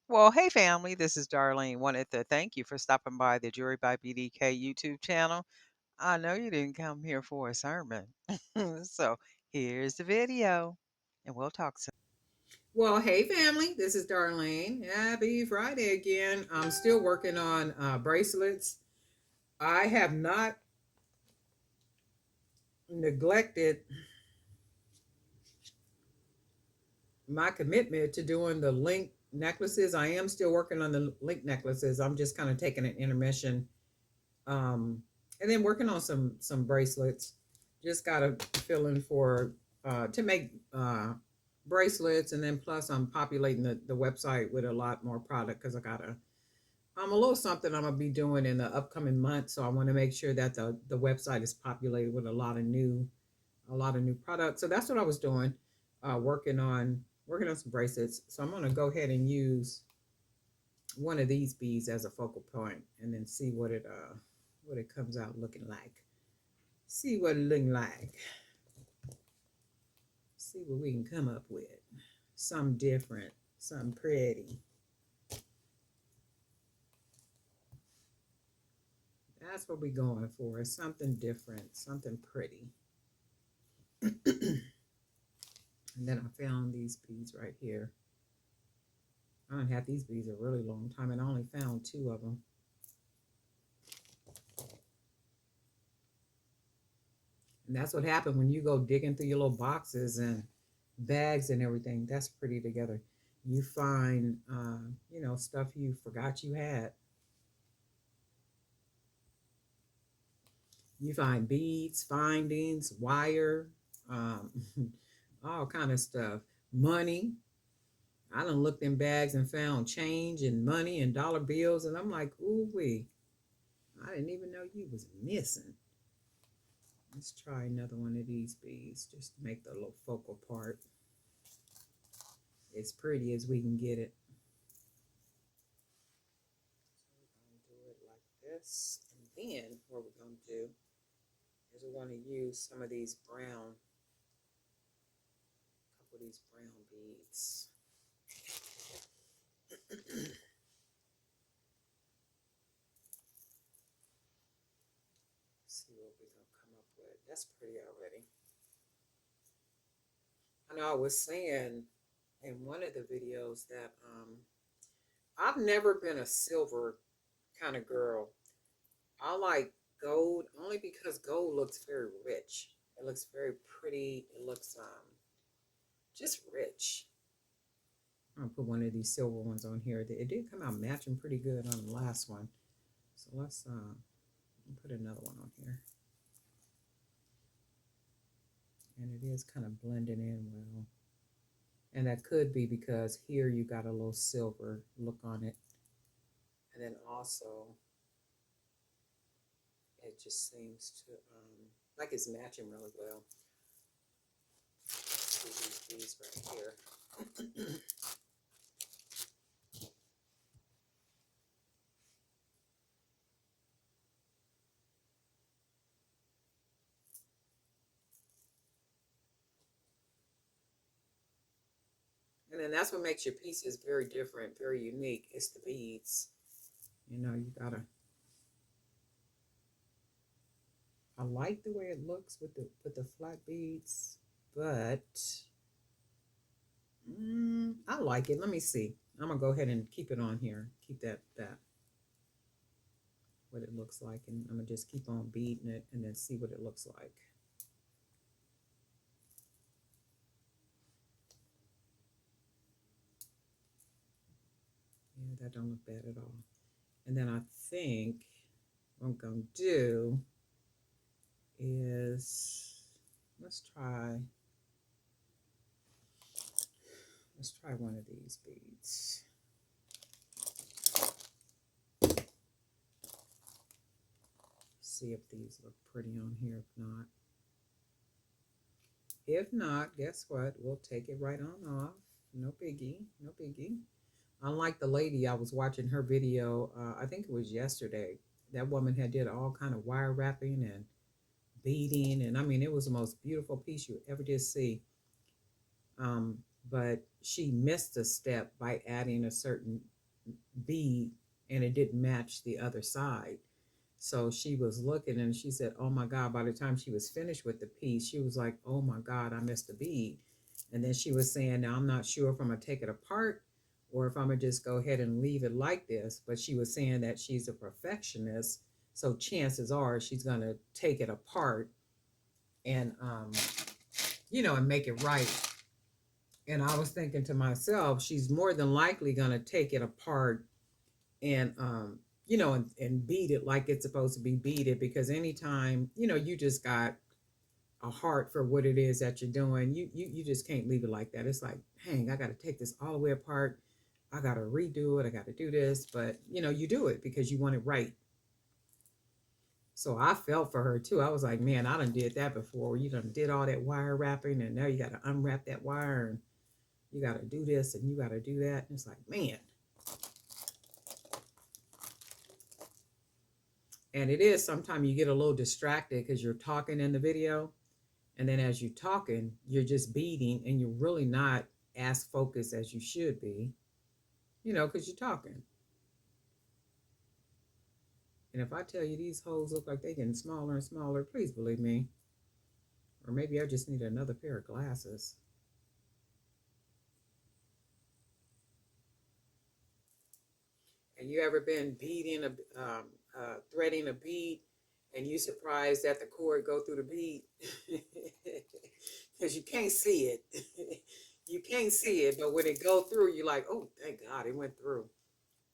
Well, hey family, this is Darlene. Wanted to thank you for stopping by the Jury by BDK YouTube channel. I know you didn't come here for a sermon. So here's the video, and we'll talk soon. Well, hey family, this is Darlene. Happy Friday again. I'm still working on bracelets. I have not neglected my commitment to doing the link necklaces. I am still working on the link necklaces. I'm just kind of taking an intermission, um, and then working on some bracelets. Just got a feeling for to make bracelets, and then plus I'm populating the website with a lot more product because I gotta a little something I'm gonna be doing in the upcoming months. So I want to make sure that the website is populated with a lot of new products. So that's what I was doing, working on some bracelets. So I'm gonna go ahead and use one of these beads as a focal point, and then see what it comes out looking like. See what it looking like. See what we can come up with. Something different, something pretty. That's what we're going for. Something different, something pretty. And then I found these beads right here. I haven't had these beads a really long time, and I only found two of them. And that's what happened when you go digging through your little boxes and bags and everything. That's pretty together. You find, stuff you forgot you had. You find beads, findings, wire, um, all kind of stuff. Money. I done looked in bags and found change and money and dollar bills, and I'm like, ooh wee, I didn't even know you was missing. Let's try another one of these beads just to make the little focal part as pretty as we can get it. So we're going to do it like this. And then what we're going to do is we're going to use some of these brown, a couple of these brown beads. See what we're going to come up with. That's pretty already. I know I was saying in one of the videos that I've never been a silver kind of girl. I like gold only because gold looks very rich. It looks very pretty. It looks just rich. I'm gonna put one of these silver ones on here. It did come out matching pretty good on the last one. So let's put another one on here. And it is kind of blending in well. And that could be because here you got a little silver look on it. And then also it just seems to like it's matching really well. Let's do these right here. And then that's what makes your pieces very different, very unique. It's the beads. You gotta. I like the way it looks with the flat beads, but I like it. Let me see. I'm gonna go ahead and keep it on here. Keep that what it looks like, and I'm gonna just keep on beading it, and then see what it looks like. Yeah, that don't look bad at all. And then I think what I'm gonna do is let's try one of these beads. See if these look pretty on here. If not, guess what? We'll take it right on off. No biggie, no biggie. Unlike the lady, I was watching her video. I think it was yesterday. That woman had did all kind of wire wrapping and beading, and I mean, it was the most beautiful piece you ever did see. Um, but she missed a step by adding a certain bead and it didn't match the other side. So she was looking and she said, "Oh my God," by the time she was finished with the piece, she was like, "Oh my God, I missed a bead." And then she was saying, "Now I'm not sure if I'm going to take it apart or if I'm going to just go ahead and leave it like this." But she was saying that she's a perfectionist. So chances are she's going to take it apart and, and make it right. And I was thinking to myself, she's more than likely going to take it apart and and beat it like it's supposed to be beaded, because anytime you just got a heart for what it is that you're doing, you just can't leave it like that. It's like, dang, I got to take this all the way apart, I got to redo it, I got to do this, but you do it because you want it right. So I felt for her too. I was like, man, I done did that before. You done did all that wire wrapping and now you got to unwrap that wire and you got to do this and you got to do that, and it's like, man. And it is sometimes you get a little distracted because you're talking in the video. And then as you're talking, you're just beating and you're really not as focused as you should be, because you're talking. And if I tell you these holes look like they're getting smaller and smaller, please believe me. Or maybe I just need another pair of glasses. And you ever been threading a bead and you surprised that the cord go through the bead? Because you can't see it. You can't see it, but when it go through, you're like, oh, thank God it went through.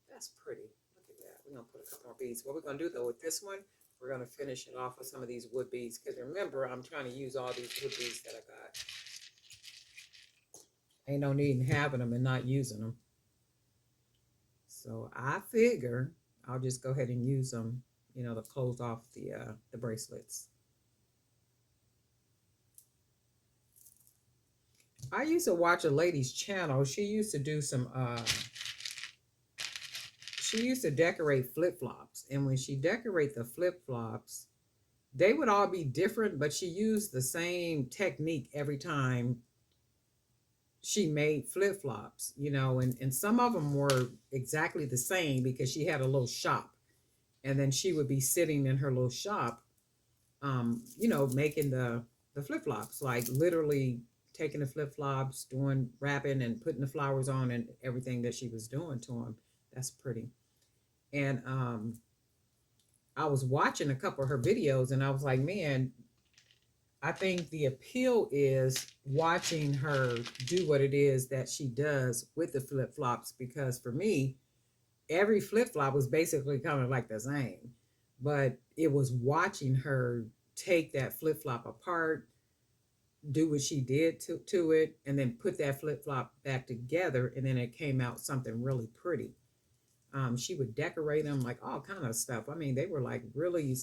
That's pretty. Look at that. We're going to put a couple more beads. What we're going to do, though, with this one, we're going to finish it off with some of these wood beads. Because remember, I'm trying to use all these wood beads that I got. Ain't no need in having them and not using them. So I figure I'll just go ahead and use them, to close off the bracelets. I used to watch a lady's channel. She used to do some she used to decorate flip-flops, and when she decorate the flip-flops, they would all be different, but she used the same technique every time she made flip-flops, and some of them were exactly the same because she had a little shop, and then she would be sitting in her little shop, making the flip-flops, like literally taking the flip-flops, doing wrapping and putting the flowers on and everything that she was doing to them. That's pretty. And I was watching a couple of her videos and I was like, man, I think the appeal is watching her do what it is that she does with the flip flops. Because for me, every flip flop was basically kind of like the same, but it was watching her take that flip flop apart, do what she did to it, and then put that flip flop back together, and then it came out something really pretty. She would decorate them like all kind of stuff. I mean, they were like really.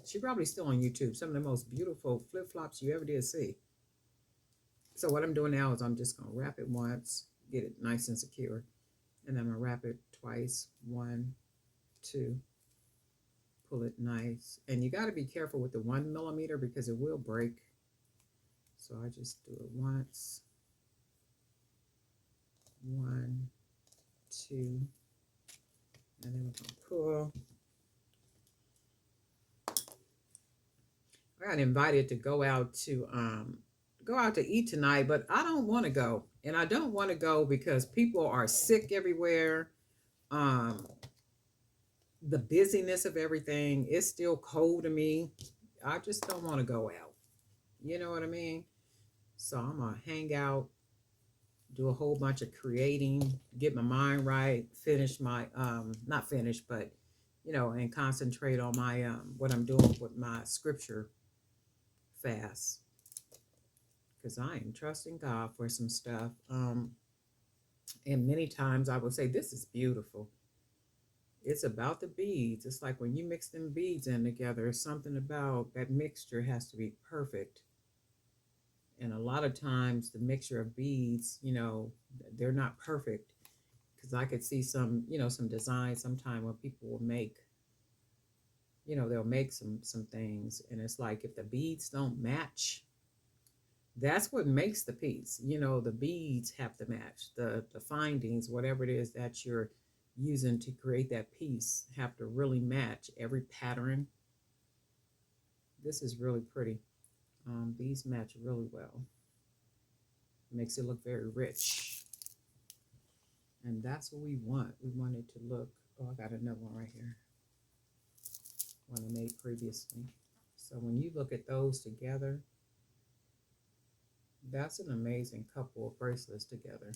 She probably still on YouTube. Some of the most beautiful flip flops you ever did see. So what I'm doing now is I'm just gonna wrap it once, get it nice and secure, and then I'm gonna wrap it twice. One, two, pull it nice, and you got to be careful with the 1 millimeter because it will break. So I just do it once. One, two, and then we're gonna pull. I got invited to go out to eat tonight, but I don't want to go. And I don't want to go because people are sick everywhere. Um, the busyness of everything, it's still cold to me. I just don't want to go out. You know what I mean? So I'm gonna hang out, do a whole bunch of creating, get my mind right, finish my not finish, but and concentrate on my what I'm doing with my scripture fast, because I am trusting God for some stuff. And many times I will say, this is beautiful. It's about the beads. It's like when you mix them beads in together, something about that mixture has to be perfect. And a lot of times the mixture of beads, they're not perfect. Because I could see some designs sometime where people will make, they'll make some things. And it's like if the beads don't match, that's what makes the piece. The beads have to match the findings, whatever it is that you're using to create that piece have to really match every pattern. This is really pretty. These match really well. Makes it look very rich. And that's what we want. We want it to look, oh, I got another one right here. One I made previously. So when you look at those together, that's an amazing couple of bracelets together.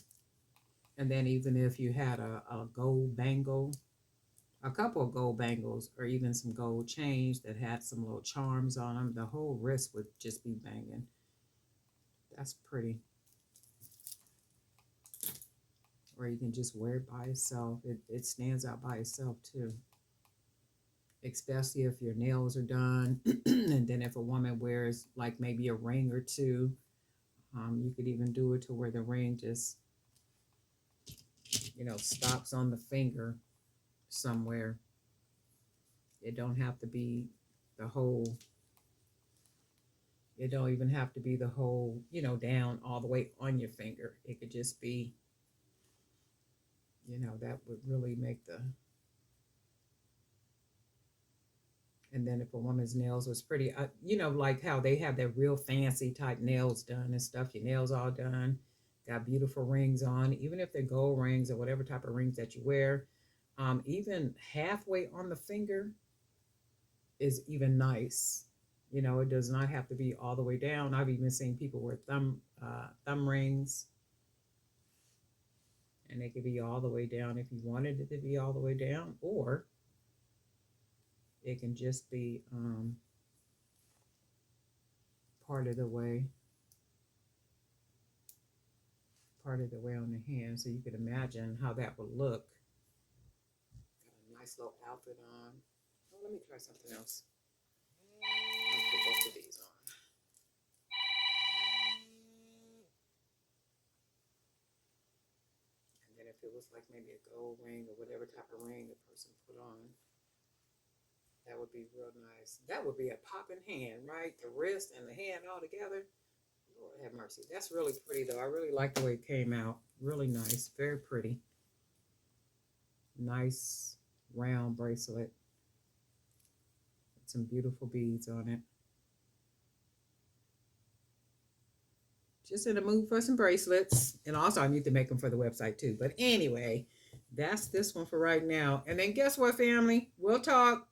And then even if you had a gold bangle, a couple of gold bangles, or even some gold chains that had some little charms on them, the whole wrist would just be banging. That's pretty. Or you can just wear it by itself. It stands out by itself too. Especially if your nails are done. And then if a woman wears like maybe a ring or two, you could even do it to where the ring just, stops on the finger somewhere. It don't have to be the whole, it don't even have to be the whole, down all the way on your finger. It could just be, that would really make the, and then if a woman's nails was pretty, like how they have that real fancy type nails done and stuff, your nails all done, got beautiful rings on, even if they're gold rings or whatever type of rings that you wear, even halfway on the finger is even nice. It does not have to be all the way down. I've even seen people wear thumb rings, and they could be all the way down if you wanted it to be all the way down, or it can just be part of the way, on the hand. So you could imagine how that would look. Got a nice little outfit on. Oh, let me try something else. I'll put both of these on. And then if it was like maybe a gold ring or whatever type of ring the person put on, that would be real nice. That would be a popping hand, right? The wrist and the hand all together. Lord have mercy. That's really pretty though. I really like the way it came out. Really nice. Very pretty. Nice round bracelet. With some beautiful beads on it. Just in the mood for some bracelets. And also I need to make them for the website too. But anyway, that's this one for right now. And then guess what, family? We'll talk